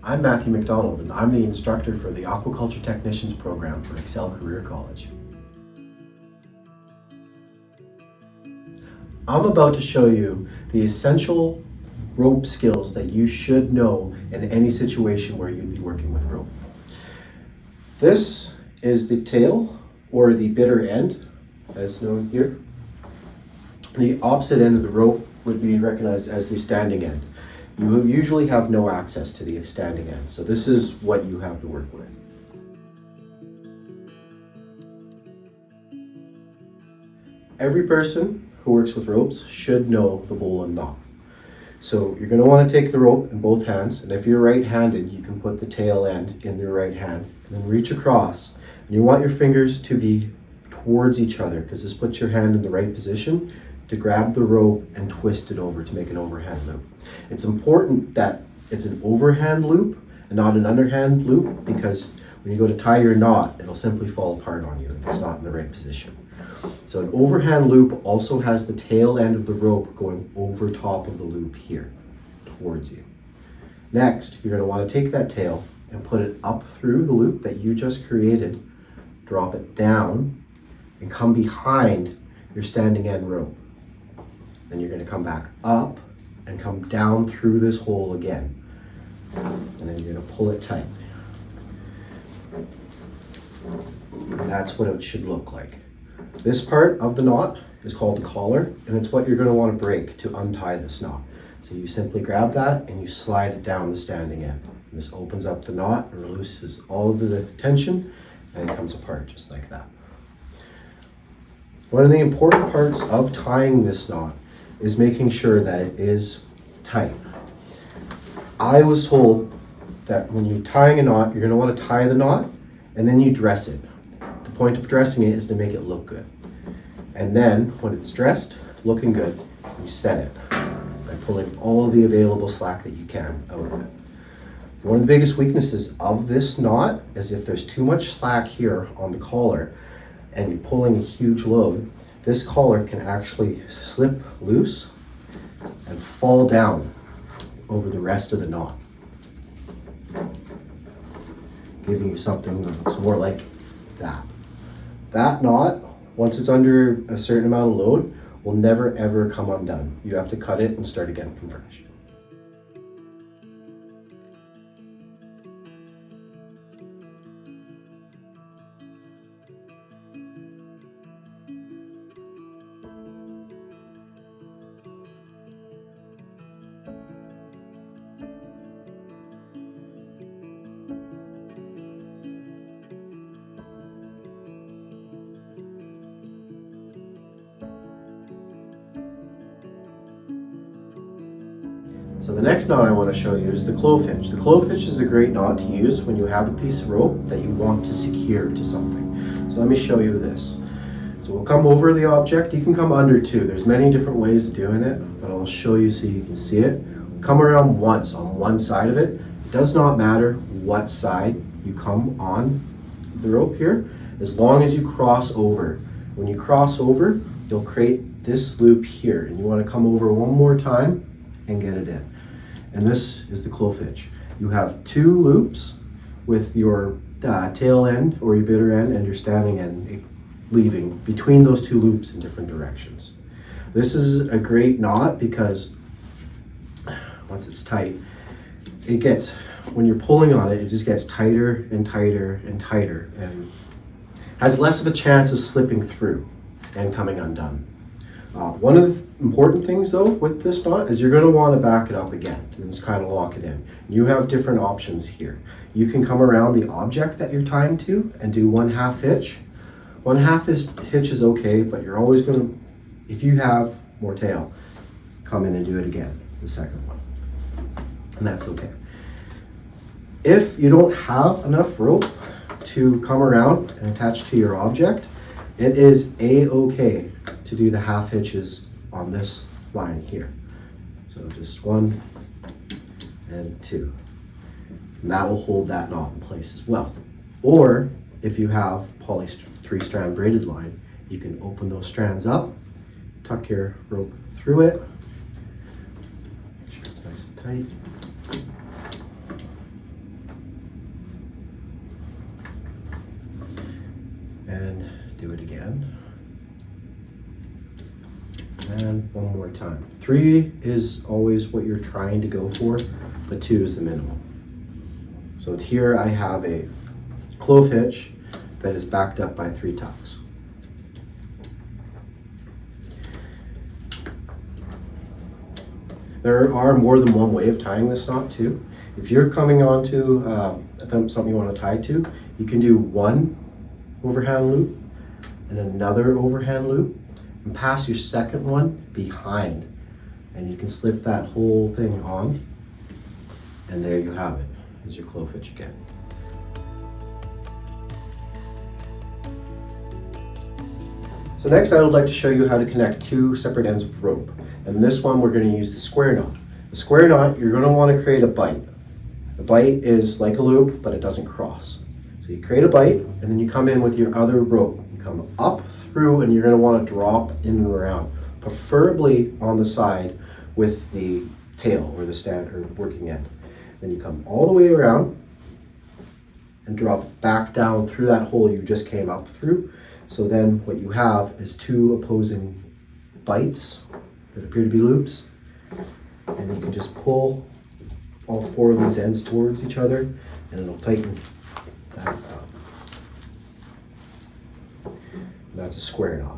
I'm Matthew McDonald, and I'm the instructor for the Aquaculture Technicians program for Excel Career College. I'm about to show you the essential rope skills that you should know in any situation where you'd be working with rope. This is the tail, or the bitter end, as known here. The opposite end of the rope would be recognized as the standing end. You usually have no access to the standing end, so this is what you have to work with. Every person who works with ropes should know the bowl and knot. So you're going to want to take the rope in both hands, and if you're right-handed, you can put the tail end in your right hand, and then reach across. And you want your fingers to be towards each other, because this puts your hand in the right position to grab the rope and twist it over to make an overhand loop. It's important that it's an overhand loop and not an underhand loop, because when you go to tie your knot, it'll simply fall apart on you if it's not in the right position. So an overhand loop also has the tail end of the rope going over top of the loop here towards you. Next, you're going to want to take that tail and put it up through the loop that you just created, drop it down, and come behind your standing end rope. Then you're going to come back up and come down through this hole again. And then you're going to pull it tight. And that's what it should look like. This part of the knot is called the collar, and it's what you're going to want to break to untie this knot. So you simply grab that and you slide it down the standing end. And this opens up the knot and releases all of the tension, and it comes apart just like that. One of the important parts of tying this knot is making sure that it is tight. I was told that when you're tying a knot, you're going to want to tie the knot and then you dress it. The point of dressing it is to make it look good. And then when it's dressed, looking good, you set it by pulling all of the available slack that you can out of it. One of the biggest weaknesses of this knot is if there's too much slack here on the collar and you're pulling a huge load, this collar can actually slip loose and fall down over the rest of the knot, giving you something that looks more like that. That knot, once it's under a certain amount of load, will never ever come undone. You have to cut it and start again from fresh. So the next knot I want to show you is the clove hitch. The clove hitch is a great knot to use when you have a piece of rope that you want to secure to something. So let me show you this. So we'll come over the object. You can come under too. There's many different ways of doing it, but I'll show you so you can see it. Come around once on one side of it. It does not matter what side you come on the rope here, as long as you cross over. When you cross over, you'll create this loop here, and you want to come over one more time and get it in. And this is the clove hitch. You have two loops with your tail end or your bitter end and your standing end leaving between those two loops in different directions. This is a great knot because once it's tight, it gets, when you're pulling on it, it just gets tighter and tighter and tighter and has less of a chance of slipping through and coming undone. One of the important things though with this knot is you're going to want to back it up again and just kind of lock it in. You have different options here. You can come around the object that you're tying to and do 1/2 hitch. 1/2 hitch is okay, but you're always going to, if you have more tail, come in and do it again, the second one. And that's okay. If you don't have enough rope to come around and attach to your object, it is a-okay to do the 1/2 hitches on this line here. So just 1 and 2. And that will hold that knot in place as well. Or if you have poly 3-strand braided line, you can open those strands up, tuck your rope through it, make sure it's nice and tight, and do it again. And one more time. 3 is always what you're trying to go for, but 2 is the minimum. So here I have a clove hitch that is backed up by 3 tucks. There are more than one way of tying this knot too. If you're coming onto something you want to tie to, you can do one overhand loop and another overhand loop and pass your second one behind, and you can slip that whole thing on, and there you have it. Here's your clove hitch again. So next I would like to show you how to connect 2 separate ends of rope. And this one we're going to use the square knot. The square knot, you're going to want to create a bite. The bite is like a loop, but it doesn't cross. So you create a bite, and then you come in with your other rope. You come up through, and you're going to want to drop in and around, preferably on the side with the tail or the standard working end. Then you come all the way around and drop back down through that hole you just came up through. So then what you have is 2 opposing bites that appear to be loops, and you can just pull all 4 of these ends towards each other, and it'll tighten that up. And that's a square knot.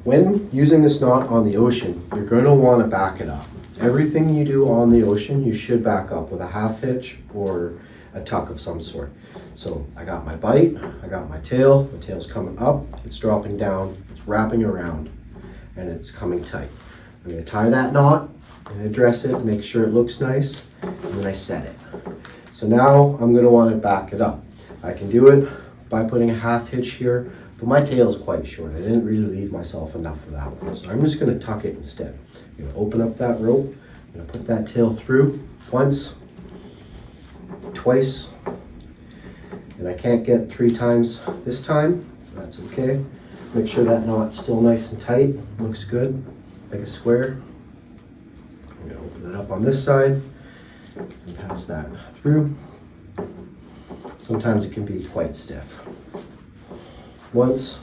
When using this knot on the ocean, you're going to want to back it up. Everything you do on the ocean, you should back up with a half hitch or a tuck of some sort. So I got my bite, I got my tail's coming up, it's dropping down, it's wrapping around, and it's coming tight. I'm going to tie that knot and address it, make sure it looks nice, and then I set it. So now I'm going to want to back it up. I can do it by putting a half hitch here, but my tail is quite short. I didn't really leave myself enough for that one. So I'm just going to tuck it instead. I'm going to open up that rope. I'm going to put that tail through once, twice, and I can't get 3 times this time. That's okay. Make sure that knot's still nice and tight. Looks good, like a square. I'm going to open it up on this side and pass that through. Sometimes it can be quite stiff. Once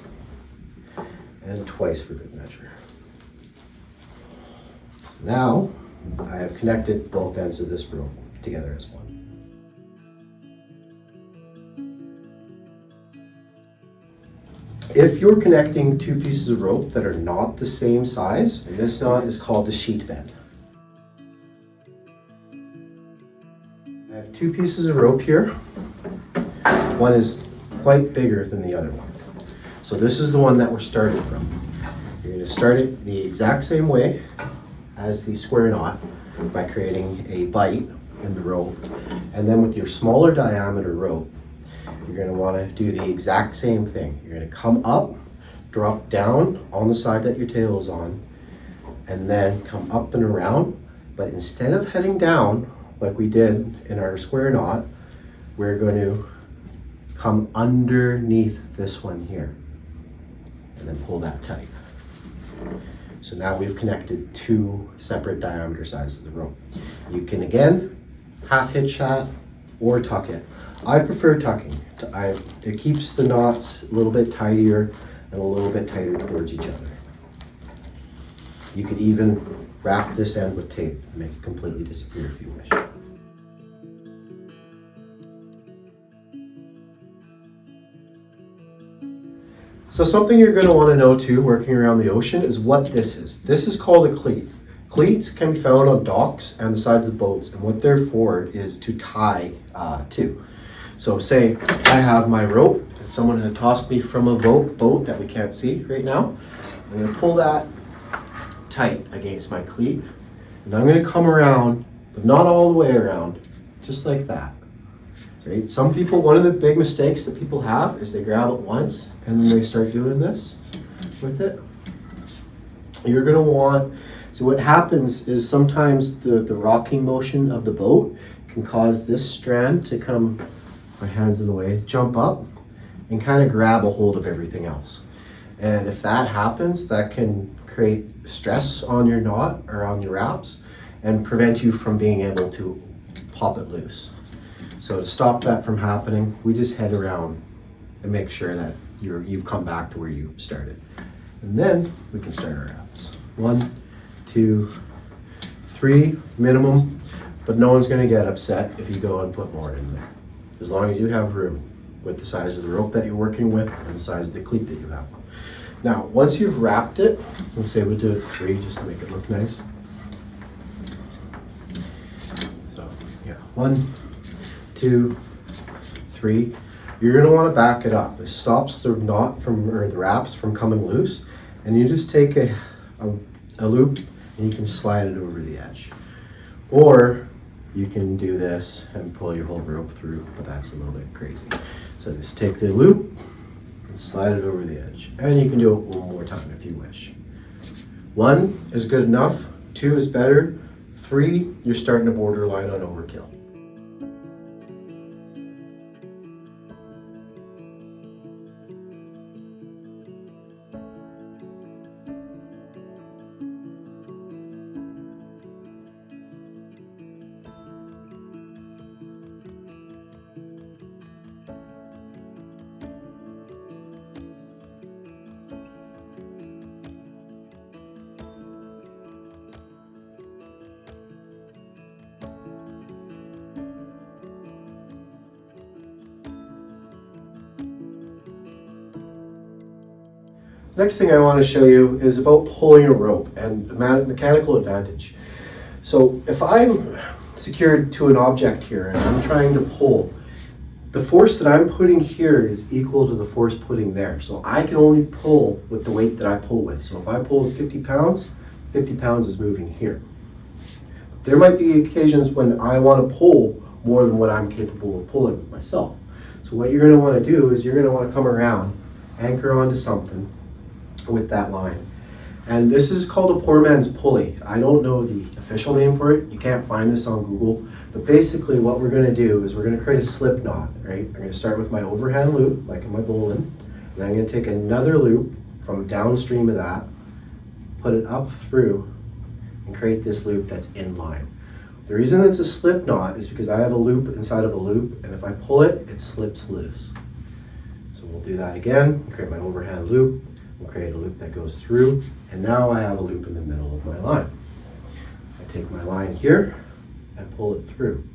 and twice for good measure. Now I have connected both ends of this rope together as one. If you're connecting 2 pieces of rope that are not the same size, this knot is called the sheet bend. I have 2 pieces of rope here. One is quite bigger than the other one. So this is the one that we're starting from. You're going to start it the exact same way as the square knot by creating a bite in the rope. And then with your smaller diameter rope, you're going to want to do the exact same thing. You're going to come up, drop down on the side that your tail is on, and then come up and around. But instead of heading down like we did in our square knot, we're going to come underneath this one here and then pull that tight. So now we've connected 2 separate diameter sizes of rope. You can again half hitch that or tuck it. I prefer tucking. It keeps the knots a little bit tidier and a little bit tighter towards each other. You could even wrap this end with tape and make it completely disappear if you wish. So something you're going to want to know too, working around the ocean, is what this is. This is called a cleat. Cleats can be found on docks and the sides of boats, and what they're for is to tie to. So say I have my rope, and someone had tossed me from a boat that we can't see right now. I'm going to pull that tight against my cleat, and I'm going to come around, but not all the way around, just like that. Right? Some people, one of the big mistakes that people have is they grab it once and then they start doing this with it. You're going to want, so what happens is sometimes the rocking motion of the boat can cause this strand to come, my hand's in the way, jump up and kind of grab a hold of everything else. And if that happens, that can create stress on your knot or on your wraps and prevent you from being able to pop it loose. So to stop that from happening, we just head around and make sure that you've come back to where you started. And then we can start our wraps. 1, 2, 3 minimum, but no one's gonna get upset if you go and put more in there. As long as you have room with the size of the rope that you're working with and the size of the cleat that you have. Now, once you've wrapped it, let's say we'll do it 3 just to make it look nice. So, yeah, 1, 2, 3. You're gonna wanna back it up. This stops the knot or the wraps from coming loose, and you just take a loop and you can slide it over the edge. Or you can do this and pull your whole rope through, but that's a little bit crazy. So just take the loop and slide it over the edge. And you can do it one more time if you wish. 1 is good enough, 2 is better, 3, you're starting to borderline on overkill. Next thing I want to show you is about pulling a rope and the mechanical advantage. So if I'm secured to an object here and I'm trying to pull, the force that I'm putting here is equal to the force putting there. So I can only pull with the weight that I pull with. So if I pull with 50 pounds, 50 pounds is moving here. There might be occasions when I want to pull more than what I'm capable of pulling with myself. So what you're going to want to do is you're going to want to come around, anchor onto something with that line. And this is called a poor man's pulley. I don't know the official name for it. You can't find this on Google. But basically what we're going to do is we're going to create a slip knot, right? I'm going to start with my overhand loop, like in my bowling. And then I'm going to take another loop from downstream of that, put it up through, and create this loop that's in line. The reason it's a slip knot is because I have a loop inside of a loop, and if I pull it, it slips loose. So we'll do that again, create my overhand loop, we'll create a loop that goes through, and now I have a loop in the middle of my line. I take my line here and pull it through.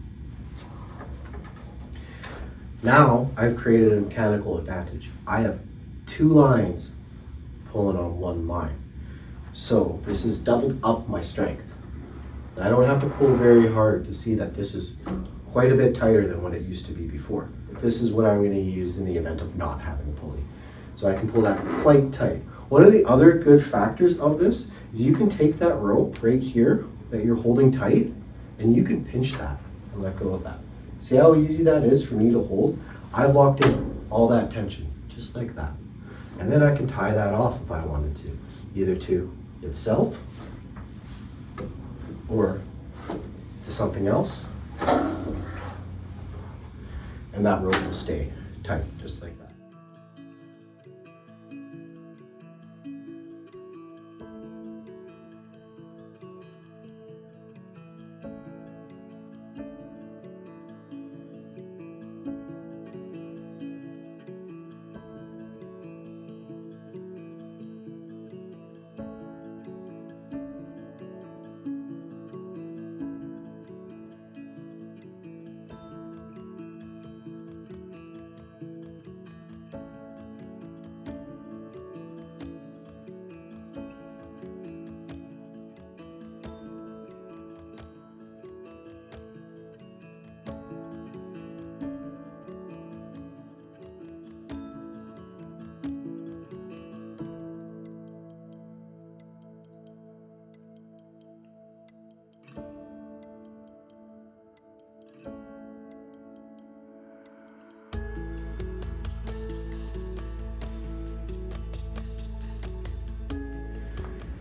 Now I've created a mechanical advantage. I have 2 lines pulling on 1 line. So this has doubled up my strength. And I don't have to pull very hard to see that this is quite a bit tighter than what it used to be before. This is what I'm going to use in the event of not having a pulley. So I can pull that quite tight. One of the other good factors of this is you can take that rope right here that you're holding tight and you can pinch that and let go of that. See how easy that is for me to hold? I've locked in all that tension, just like that. And then I can tie that off if I wanted to, either to itself or to something else. And that rope will stay tight, just like that.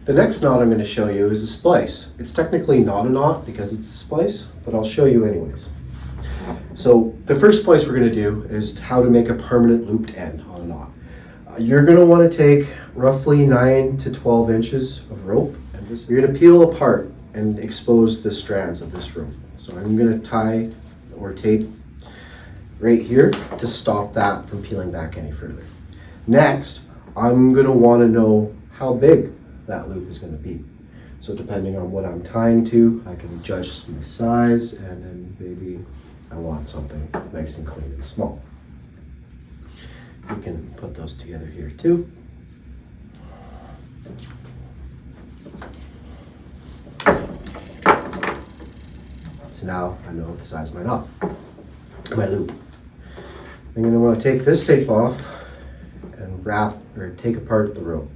The next knot I'm going to show you is a splice. It's technically not a knot because it's a splice, but I'll show you anyways. So the first place we're going to do is how to make a permanent looped end on a knot. You're going to want to take roughly 9 to 12 inches of rope, and you're going to peel apart and expose the strands of this rope. So I'm going to tie or tape right here to stop that from peeling back any further. Next, I'm going to want to know how big that loop is going to be. So depending on what I'm tying to, I can adjust my size, and then maybe I want something nice and clean and small. You can put those together here too. So now I know the size of my knot, my loop. I'm going to want to take this tape off and wrap or take apart the rope.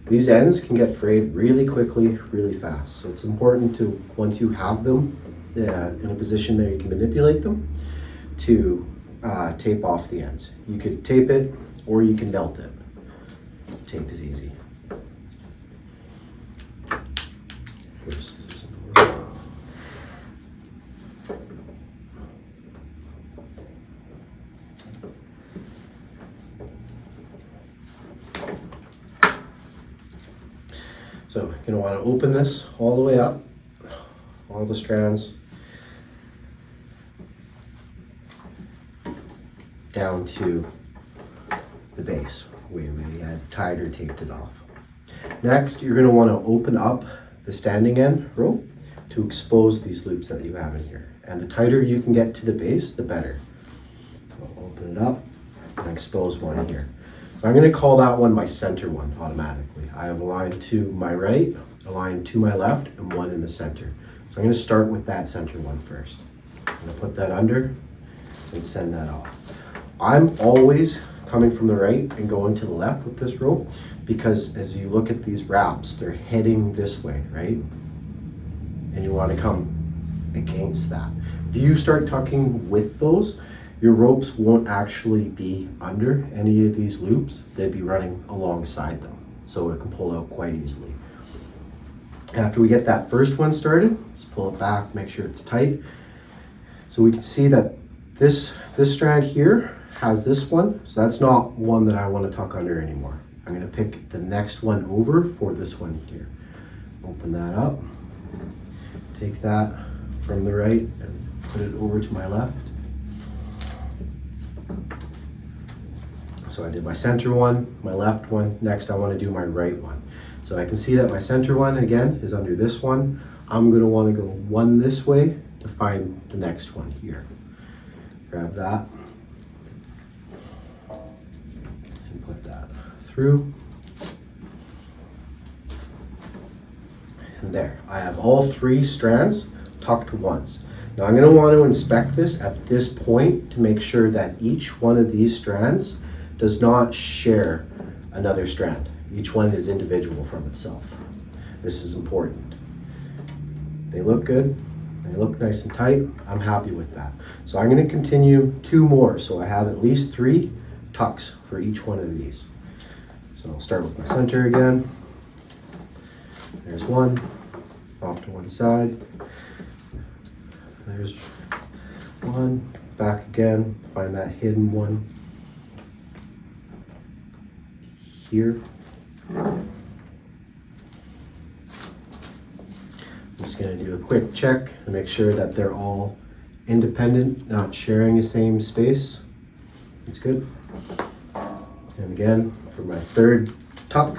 These ends can get frayed really quickly, really fast. So it's important to, once you have them in a position that you can manipulate them, to tape off the ends. You could tape it or you can melt it. Tape is easy. So you're going to want to open this all the way up, all the strands, down to the base where we had tied or taped it off. Next, you're going to want to open up the standing end rope to expose these loops that you have in here. And the tighter you can get to the base, the better. So I'll open it up and expose one here. I'm going to call that one my center one automatically. I have a line to my right, a line to my left, and one in the center. So I'm going to start with that center one first. I'm going to put that under and send that off. I'm always coming from the right and going to the left with this rope, because as you look at these wraps, they're heading this way, right? And you want to come against that. If you start tucking with those, your ropes won't actually be under any of these loops. They'd be running alongside them, so it can pull out quite easily. After we get that first one started, let's pull it back, make sure it's tight. So we can see that this strand here has this one, so that's not one that I want to tuck under anymore. I'm going to pick the next one over for this one here. Open that up, take that from the right and put it over to my left. So I did my center one, my left one. Next I want to do my right one. So I can see that my center one again is under this one. I'm going to want to go one this way to find the next one here. Grab that and put that through. And there, I have all three strands tucked once. Now I'm going to want to inspect this at this point to make sure that each one of these strands does not share another strand. Each one is individual from itself. This is important. They look good. They look nice and tight. I'm happy with that. So I'm going to continue two more. So I have at least 3 tucks for each one of these. So I'll start with my center again. There's one, off to one side. There's one, back again, find that hidden one here. I'm just going to do a quick check to make sure that they're all independent, not sharing the same space. It's good. And again, for my third tuck,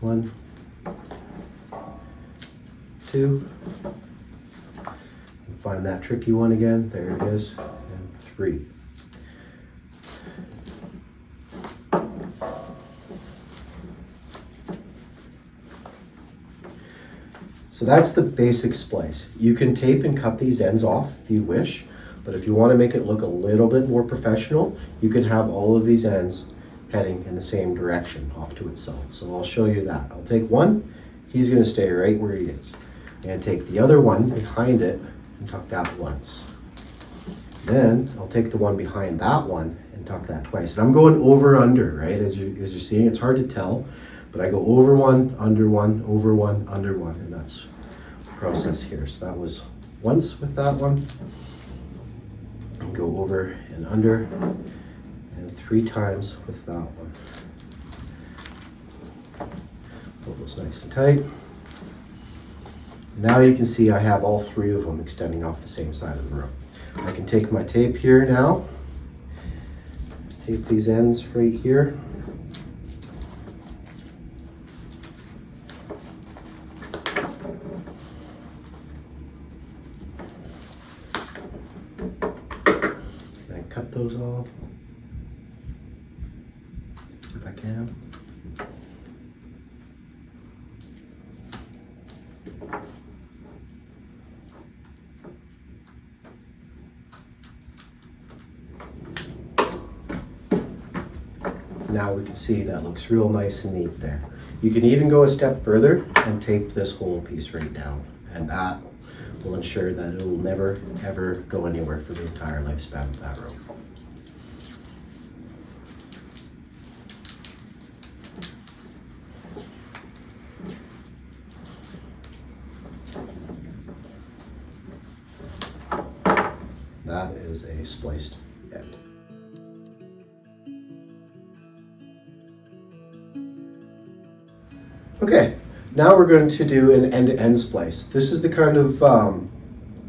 1, 2, and find that tricky one again, there it is, and 3. So that's the basic splice. You can tape and cut these ends off if you wish, but if you want to make it look a little bit more professional, you can have all of these ends heading in the same direction off to itself. So I'll show you that. I'll take one, he's going to stay right where he is. I'm going to take the other one behind it and tuck that once. Then I'll take the one behind that one and tuck that twice. And I'm going over under, right? As you're seeing, it's hard to tell, but I go over one, under one, over one, under one, and that's the process here. So that was once with that one, and go over and under, and 3 times with that one. Pull those nice and tight. Now you can see I have all 3 of them extending off the same side of the rope. I can take my tape here now, tape these ends right here. Then cut those off if I can. Now we can see that looks real nice and neat there. You can even go a step further and tape this whole piece right down, and that will ensure that it will never ever go anywhere for the entire lifespan of that rope. That is a spliced end. Okay, now we're going to do an end-to-end splice. This is the kind of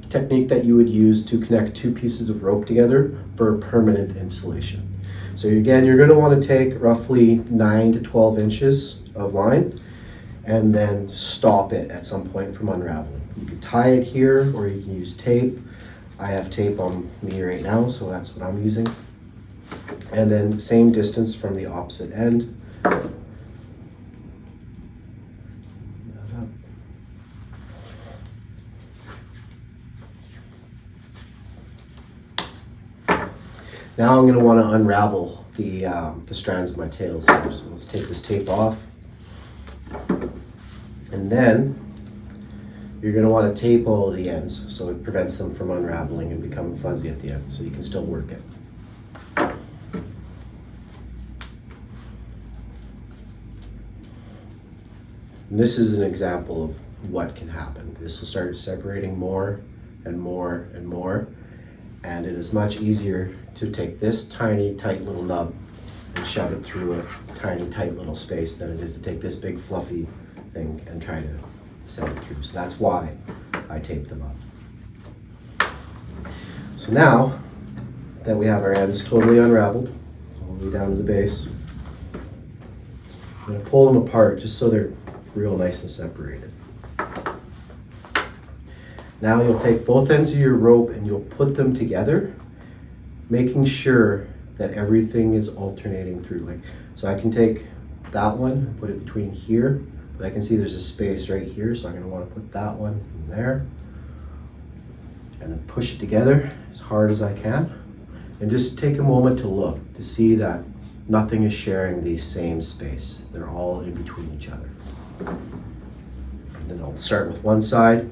technique that you would use to connect 2 pieces of rope together for permanent installation. So again, you're going to want to take roughly 9 to 12 inches of line and then stop it at some point from unraveling. You can tie it here or you can use tape. I have tape on me right now, so that's what I'm using. And then same distance from the opposite end. Now I'm going to want to unravel the strands of my tails here. So let's take this tape off. And then you're going to want to tape all of the ends so it prevents them from unraveling and becoming fuzzy at the end, so you can still work it. And this is an example of what can happen. This will start separating more and more and more. And it is much easier to take this tiny, tight little nub and shove it through a tiny, tight little space than it is to take this big, fluffy thing and try to set it through. So that's why I tape them up. So now that we have our ends totally unraveled, all the way down to the base, I'm going to pull them apart just so they're real nice and separated. Now you'll take both ends of your rope and you'll put them together, making sure that everything is alternating through. So I can take that one and put it between here, but I can see there's a space right here, so I'm going to want to put that one in there. And then push it together as hard as I can. And just take a moment to look, to see that nothing is sharing the same space. They're all in between each other. And then I'll start with one side.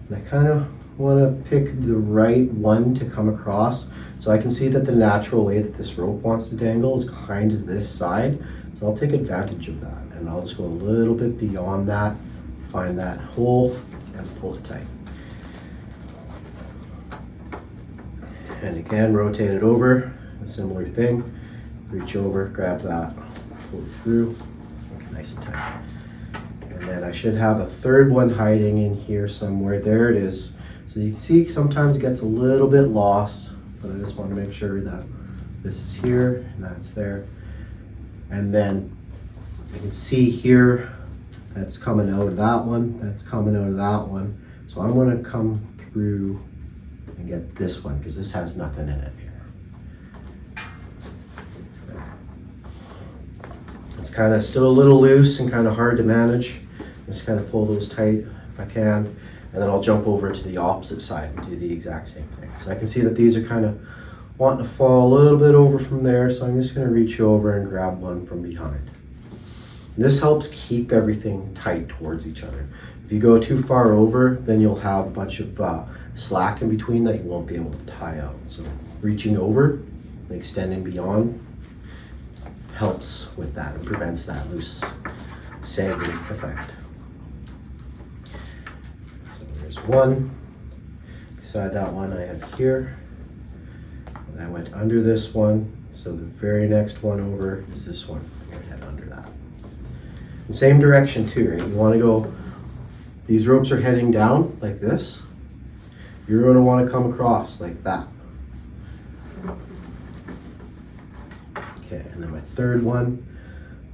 And I kind of want to pick the right one to come across. So I can see that the natural way that this rope wants to dangle is kind of this side. So I'll take advantage of that. And I'll just go a little bit beyond that, find that hole, and pull it tight. And again, rotate it over, a similar thing. Reach over, grab that, pull it through, make it nice and tight. And then I should have a third one hiding in here somewhere. There it is. So you can see sometimes it gets a little bit lost, but I just want to make sure that this is here and that's there. And then you can see here that's coming out of that one, that's coming out of that one. So I'm going to come through and get this one because this has nothing in it here. It's kind of still a little loose and kind of hard to manage. Just kind of pull those tight if I can, and then I'll jump over to the opposite side and do the exact same thing. So I can see that these are kind of wanting to fall a little bit over from there, so I'm just going to reach over and grab one from behind. And this helps keep everything tight towards each other. If you go too far over, then you'll have a bunch of slack in between that you won't be able to tie out. So reaching over and extending beyond helps with that and prevents that loose sagging effect. So there's one. Beside that one I have here, and I went under this one, so the very next one over is this one. I'm gonna head under that. The same direction too, right? You wanna go, these ropes are heading down like this. You're gonna wanna come across like that. Okay, and then my third one,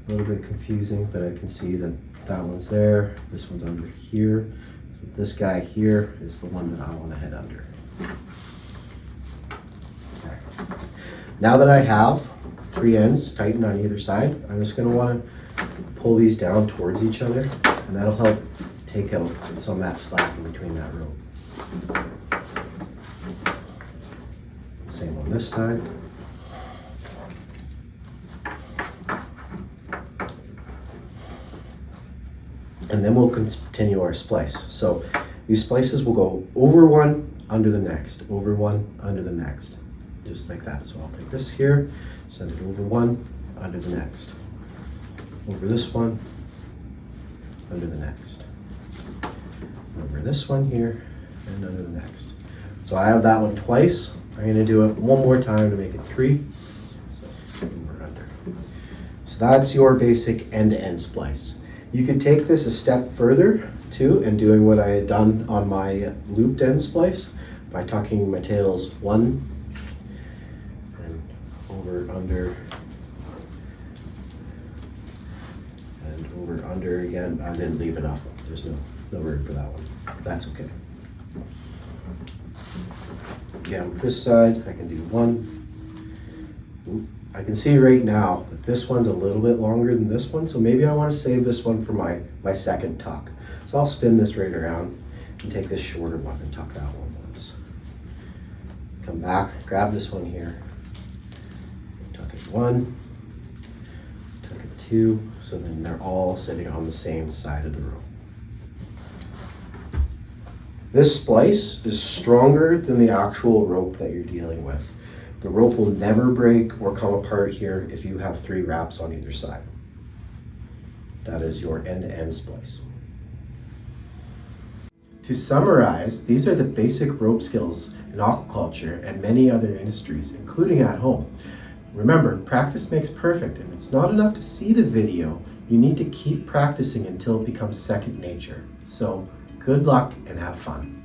a little bit confusing, but I can see that that one's there, this one's under here. So this guy here is the one that I want to head under. Okay. Now that I have 3 ends tightened on either side, I'm just going to want to pull these down towards each other, and that'll help take out some of that slack in between that rope. Same on this side. And then we'll continue our splice. So these splices will go over one, under the next, over one, under the next, just like that. So I'll take this here, send it over one, under the next, over this one, under the next, over this one here, and under the next. So I have that one twice. I'm gonna do it one more time to make it 3. So over, under. So that's your basic end-to-end splice. You could take this a step further too, and doing what I had done on my looped end splice by tucking my tails 1 and over, under, and over, under again. I didn't leave enough. There's no room for that one. That's okay. Again, with this side, I can do 1. Oop. I can see right now that this one's a little bit longer than this one, so maybe I want to save this one for my second tuck. So I'll spin this right around and take this shorter one and tuck that one once. Come back, grab this one here, tuck it 1, tuck it 2, so then they're all sitting on the same side of the rope. This splice is stronger than the actual rope that you're dealing with. The rope will never break or come apart here if you have 3 wraps on either side. That is your end-to-end splice. To summarize, these are the basic rope skills in aquaculture and many other industries, including at home. Remember, practice makes perfect, and it's not enough to see the video. You need to keep practicing until it becomes second nature. So, good luck and have fun.